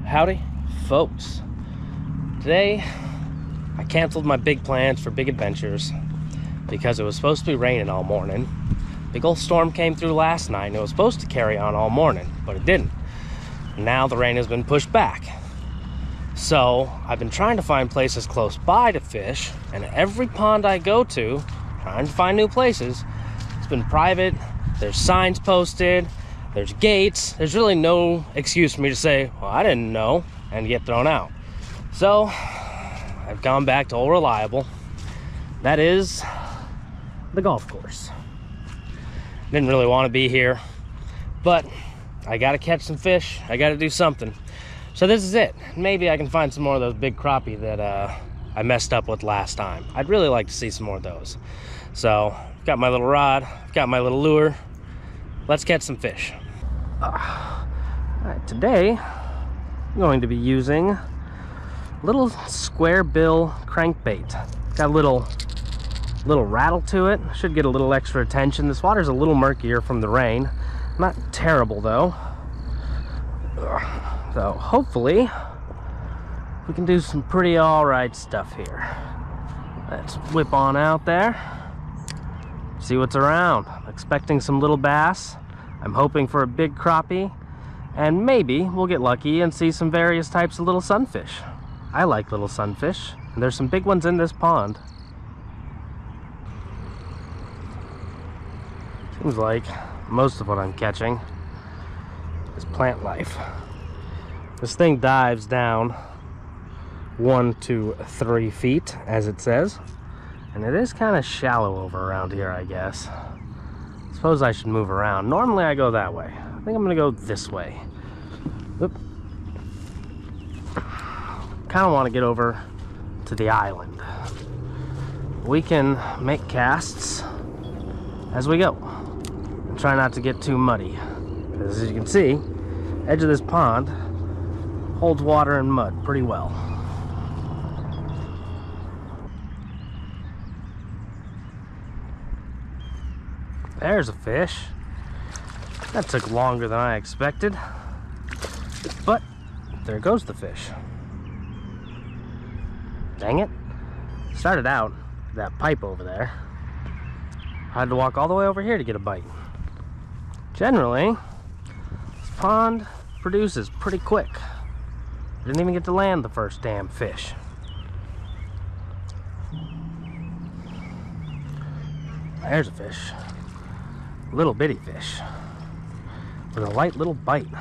Howdy, folks. Today, I canceled my big plans for big adventures because it was supposed to be raining all morning. Big old storm came through last night and it was supposed to carry on all morning, but it didn't. Now the rain has been pushed back. So I've been trying to find places close by to fish, and every pond I go to, trying to find new places, it's been private. There's signs posted, there's gates. There's really no excuse for me to say, well, I didn't know, and get thrown out. So I've gone back to old reliable. That is the golf course. Didn't really want to be here, but I gotta catch some fish. I gotta do something. So this is it. Maybe I can find some more of those big crappie that I messed up with last time. I'd really like to see some more of those. So I've got my little rod, I've got my little lure. Let's catch some fish. All right, today I'm going to be using a little square bill crankbait. Got a little rattle to it. Should get a little extra attention. This water's a little murkier from the rain. Not terrible though. So hopefully we can do some pretty all right stuff here. Let's whip on out there, see what's around. I'm expecting some little bass. I'm hoping for a big crappie, and maybe we'll get lucky and see some various types of little sunfish. I like little sunfish, and there's some big ones in this pond. Seems like most of what I'm catching is plant life. This thing dives down 1 to 3 feet, as it says, and it is kind of shallow over around here, I guess. Suppose I should move around. Normally I go that way. I think I'm gonna go this way. Oop. Kind of want to get over to the island. We can make casts as we go. And try not to get too muddy. Because as you can see, edge of this pond holds water and mud pretty well. There's a fish. That took longer than I expected, but there goes the fish. Dang it. Started out with that pipe over there. I had to walk all the way over here to get a bite. Generally, this pond produces pretty quick. Didn't even get to land the first damn fish. There's a fish. Little bitty fish with a light little bite.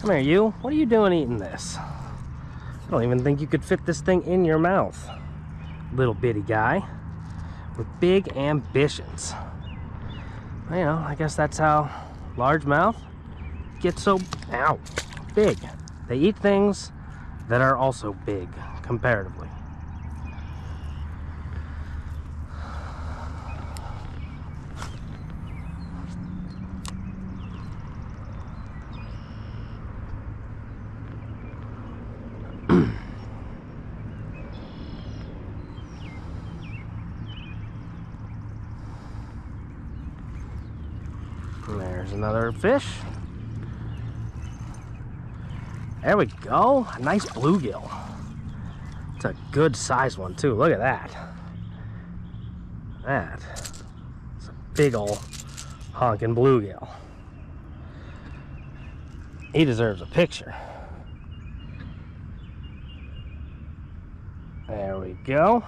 Come here, you. What are you doing eating this? I don't even think you could fit this thing in your mouth. Little bitty guy with big ambitions. You know, I guess that's how largemouth get so big. They eat things that are also big, comparatively. There's another fish. There we go. A nice bluegill. It's a good sized one too. Look at that. That's a big old honking bluegill. He deserves a picture. There we go.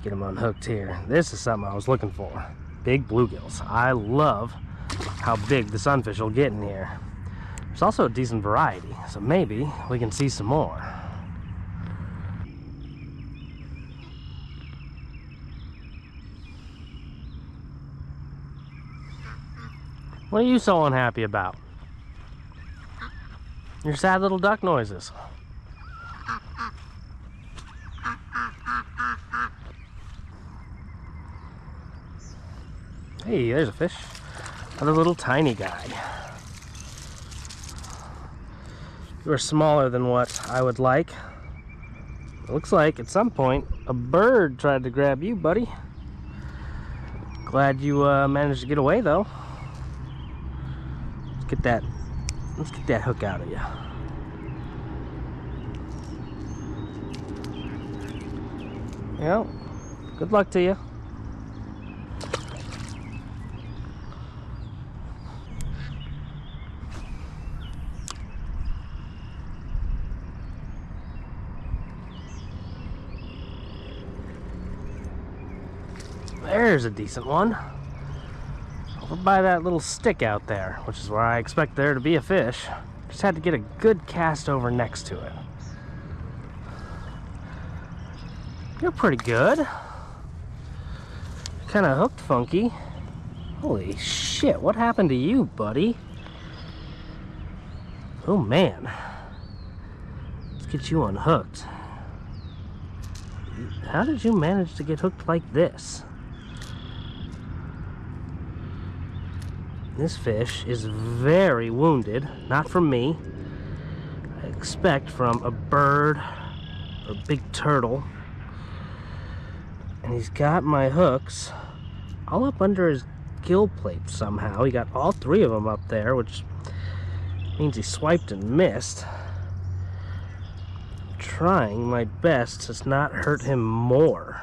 Get him unhooked here. This is something I was looking for. Big bluegills. I love how big the sunfish will get in here. There's also a decent variety, so maybe we can see some more. What are you so unhappy about? Your sad little duck noises. Hey, there's a fish. Another little tiny guy. You are smaller than what I would like. It looks like at some point a bird tried to grab you, buddy. Glad you managed to get away though. Let's get that Let's get that hook out of you. Well, good luck to you. There's a decent one. Over by that little stick out there, which is where I expect there to be a fish. Just had to get a good cast over next to it. You're pretty good. Kind of hooked funky. Holy shit, what happened to you, buddy? Oh man. Let's get you unhooked. How did you manage to get hooked like this? This fish is very wounded, not from me. I expect from a bird or a big turtle. And he's got my hooks all up under his gill plate somehow. He got all three of them up there, which means he swiped and missed. I'm trying my best to not hurt him more.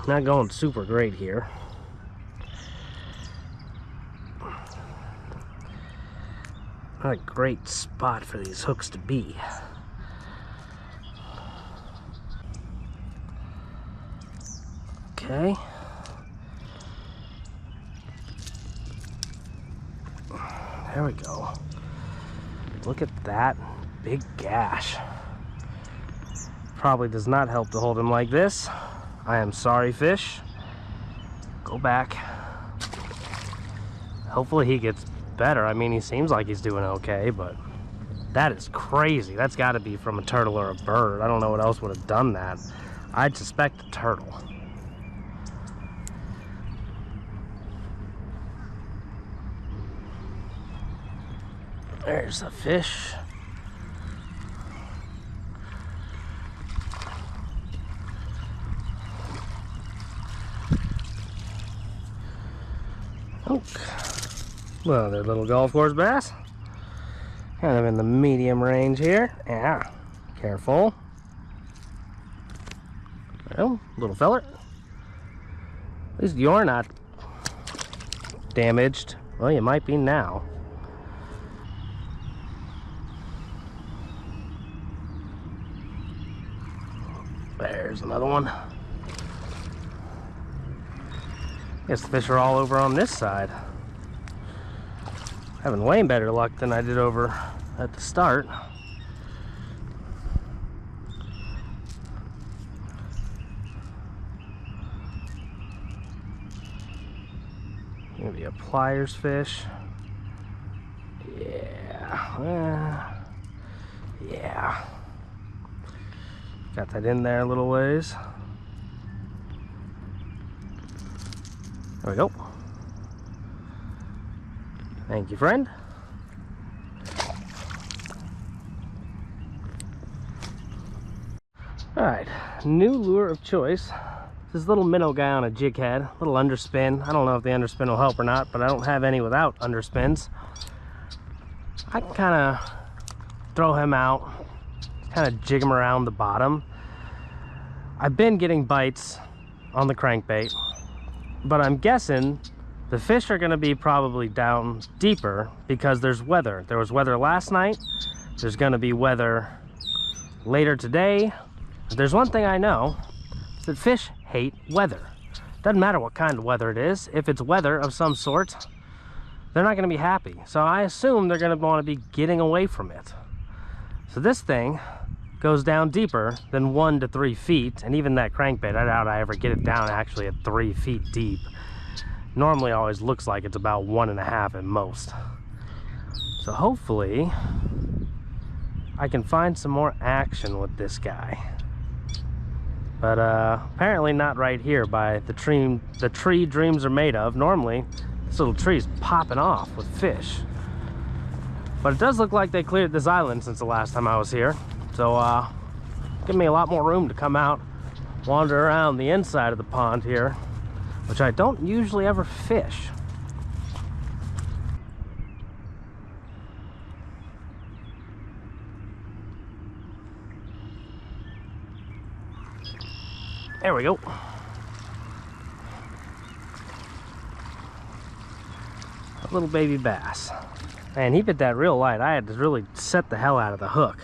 Not going super great here. Not a great spot for these hooks to be. Okay. There we go. Look at that big gash. Probably does not help to hold him like this. I am sorry, fish. Go back. Hopefully he gets better. I mean, he seems like he's doing okay, but that is crazy. That's got to be from a turtle or a bird. I don't know what else would have done that. I'd suspect a turtle. There's a fish. Oh. Well, they're little golf course bass. Kind of in the medium range here. Yeah, careful. Well, little feller. At least you're not damaged. Well, you might be now. There's another one. Guess the fish are all over on this side. Having way better luck than I did over at the start. Maybe a pliers fish. Yeah. Yeah. Got that in there a little ways. There we go. Thank you, friend. Alright, new lure of choice. This little minnow guy on a jig head, little underspin. I don't know if the underspin will help or not, but I don't have any without underspins. I can kind of throw him out, kind of jig him around the bottom. I've been getting bites on the crankbait, but I'm guessing the fish are going to be probably down deeper because there's weather. There was weather last night. There's going to be weather later today. There's one thing I know, is that fish hate weather. Doesn't matter what kind of weather it is. If it's weather of some sort, they're not going to be happy. So I assume they're going to want to be getting away from it. So this thing goes down deeper than 1 to 3 feet. And even that crankbait, I doubt I ever get it down actually at 3 feet deep. Normally always looks like it's about 1.5 at most. So hopefully I can find some more action with this guy. But apparently not right here by the tree dreams are made of. Normally this little tree is popping off with fish. But it does look like they cleared this island since the last time I was here. So give me a lot more room to come out, wander around the inside of the pond here, which I don't usually ever fish. There we go. A little baby bass. Man, he bit that real light. I had to really set the hell out of the hook.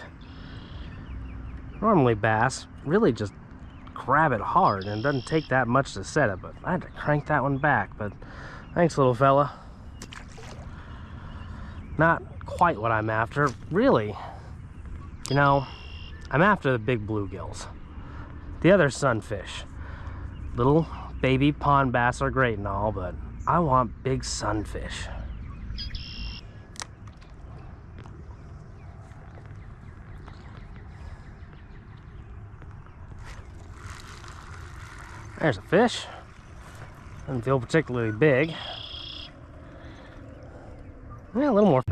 Normally bass really just grab it hard and it doesn't take that much to set it, but I had to crank that one back. But thanks, little fella. Not quite what I'm after. Really, you know, I'm after the big bluegills. The other sunfish. Little baby pond bass are great and all, but I want big sunfish. There's a fish. Doesn't feel particularly big. Yeah, a little more.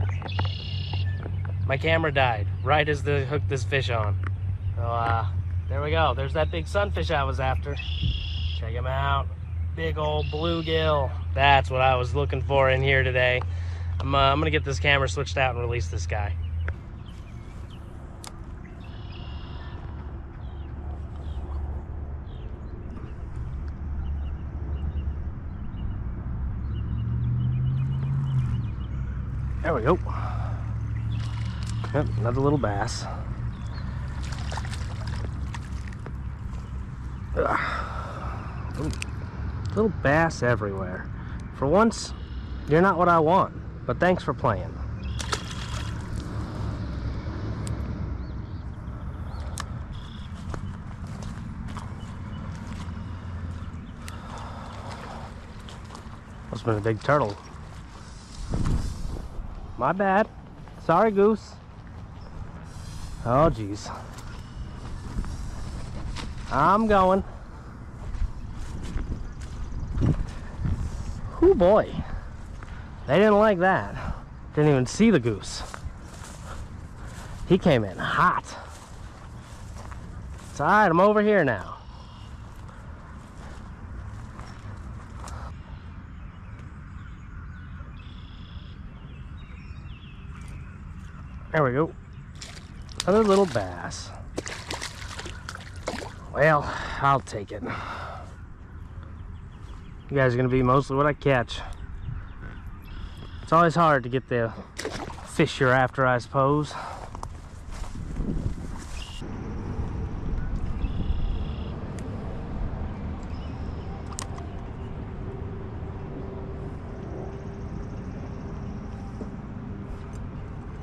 My camera died right as they hooked this fish on. So there we go. There's that big sunfish I was after. Check him out. Big old bluegill. That's what I was looking for in here today. I'm gonna get this camera switched out and release this guy. There we go. Yep, another little bass. Little bass everywhere. For once, you're not what I want, but thanks for playing. Must have been a big turtle. My bad. Sorry, goose. Oh, geez. I'm going. Oh boy. They didn't like that. Didn't even see the goose. He came in hot. It's alright, I'm over here now. There we go. Another little bass. Well, I'll take it. You guys are gonna be mostly what I catch. It's always hard to get the fish you're after, I suppose.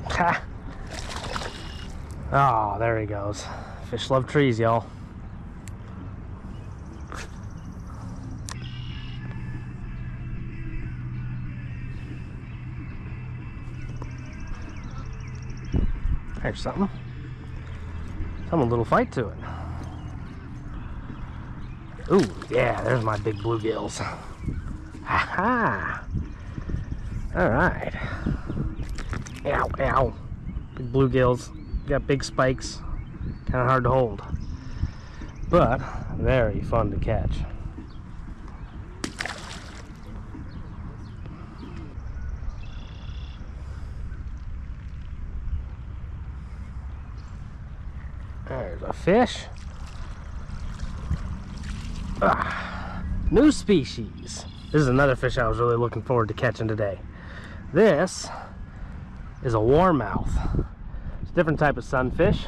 Ha! Oh, there he goes. Fish love trees, y'all. There's something. A little fight to it. Ooh, yeah, there's my big bluegills. Ha ha! Alright. Ow, ow. Big bluegills. Got big spikes. Kind of hard to hold. But very fun to catch. There's a fish. New species. This is another fish I was really looking forward to catching today. This is a warmouth. It's a different type of sunfish.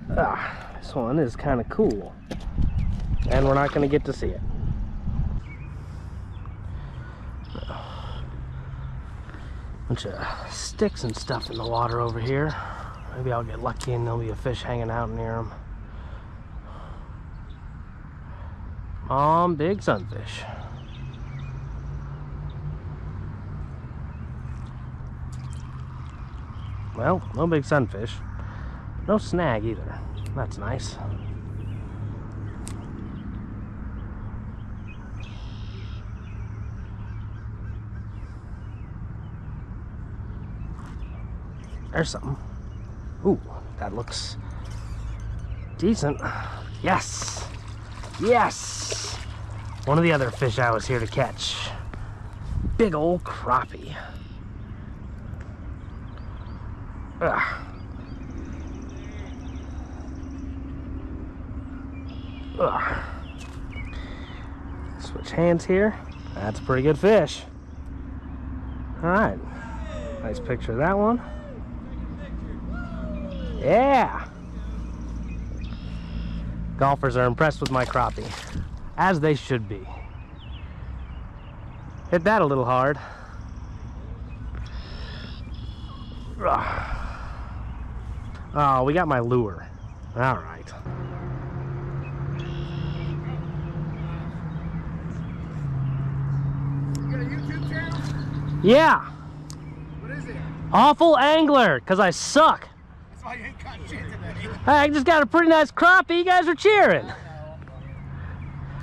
This one is kind of cool. And we're not going to get to see it. Bunch of sticks and stuff in the water over here. Maybe I'll get lucky and there'll be a fish hanging out near them. Big sunfish. Well, no big sunfish. No snag either. That's nice. There's something. Ooh, that looks decent. Yes! Yes! One of the other fish I was here to catch. Big old crappie. Ugh. Switch hands here. That's a pretty good fish. All right, nice picture of that one. Yeah. Golfers are impressed with my crappie, as they should be. Hit that a little hard. Ugh. Oh, we got my lure. All right. You got a YouTube channel? Yeah. What is it? Awful Angler, because I suck. That's why you ain't caught shit today. Hey, I just got a pretty nice crappie. You guys are cheering.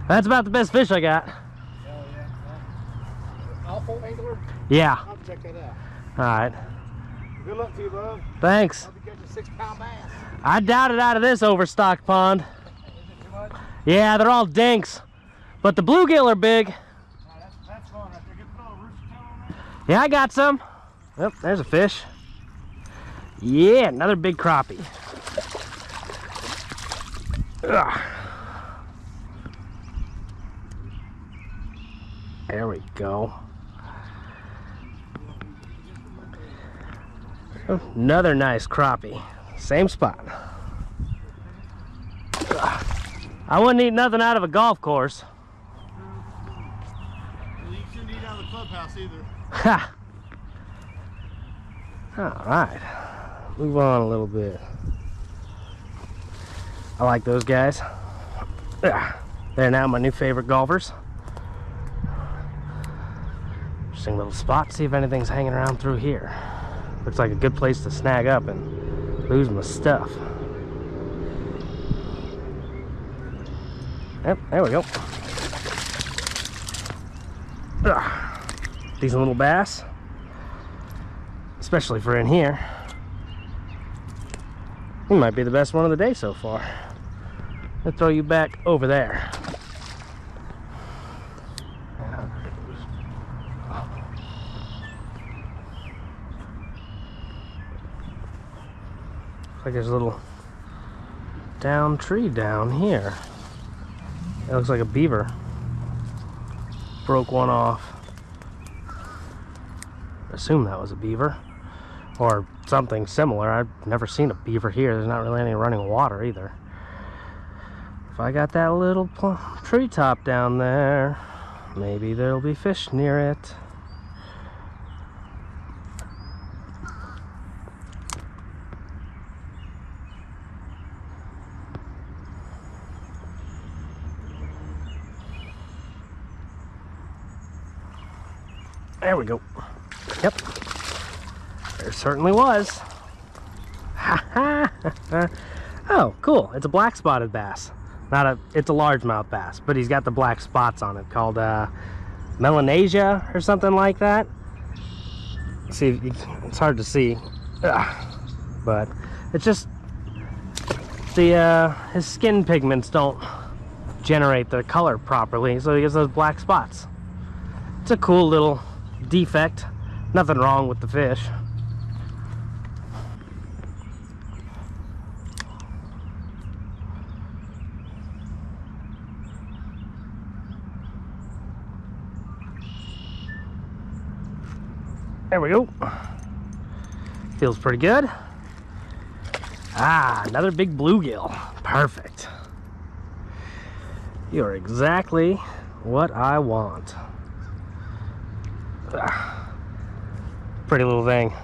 That's about the best fish I got. Hell yeah. Awful Angler? Yeah. I'll check that out. All right. Good luck to you, bub. Thanks. Hope you catch a 6-pound bass. I doubt it out of this overstocked pond. Is it too much? Yeah, they're all dinks. But the bluegill are big. That's fun right there. Get the little rooster tail on there. Yeah, I got some. Yep, there's a fish. Yeah, another big crappie. Ugh. There we go. Another nice crappie. Same spot. Ugh. I wouldn't eat nothing out of a golf course. You shouldn't eat out of the clubhouse either. Ha! Alright. Move on a little bit. I like those guys. Ugh. They're now my new favorite golfers. Interesting little spot. See if anything's hanging around through here. Looks like a good place to snag up and lose my stuff. Yep, there we go. Ugh. Decent little bass. Especially for in here. He might be the best one of the day so far. Let's throw you back over there. Like there's a little down tree down here. It looks like a beaver broke one off. I assume that was a beaver or something similar. I've never seen a beaver here. There's not really any running water either. If I got that little treetop down there, maybe there'll be fish near it. There we go. Yep. There certainly was. Ha ha. Oh, cool. It's a black spotted bass. It's a largemouth bass, but he's got the black spots on it called Melanesia or something like that. See, it's hard to see. Ugh. But it's just his skin pigments don't generate the color properly, so he gets those black spots. It's a cool little defect. Nothing wrong with the fish. There we go. Feels pretty good. Ah, another big bluegill. Perfect. You're exactly what I want. Ah, pretty little thing.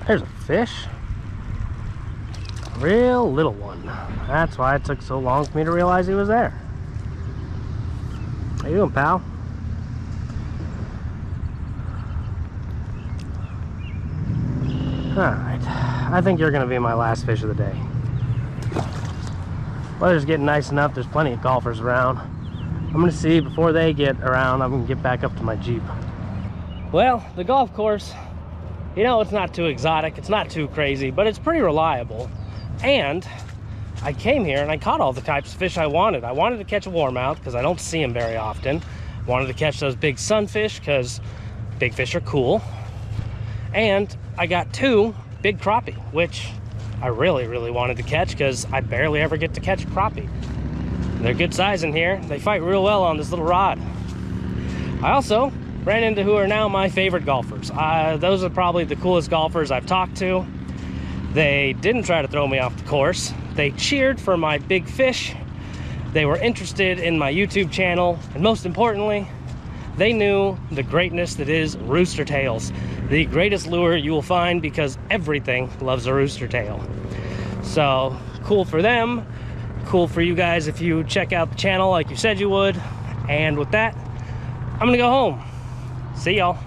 There's a fish. Real little one. That's why it took so long for me to realize he was there. How you doing, pal? Alright, I think you're going to be my last fish of the day. Weather's getting nice enough, there's plenty of golfers around. I'm going to see, before they get around, I'm going to get back up to my Jeep. Well, the golf course, you know, it's not too exotic, it's not too crazy, but it's pretty reliable. And I came here and I caught all the types of fish I wanted. I wanted to catch a warmouth because I don't see them very often. Wanted to catch those big sunfish because big fish are cool. And I got 2 big crappie, which I really, really wanted to catch because I barely ever get to catch crappie. They're good size in here. They fight real well on this little rod. I also ran into who are now my favorite golfers. Those are probably the coolest golfers I've talked to. They didn't try to throw me off the course. They cheered for my big fish. They were interested in my YouTube channel, and most importantly, they knew the greatness that is rooster tails, the greatest lure you will find, because everything loves a rooster tail. So cool for them, cool for you guys if you check out the channel like you said you would. And with that, I'm gonna go home. See y'all.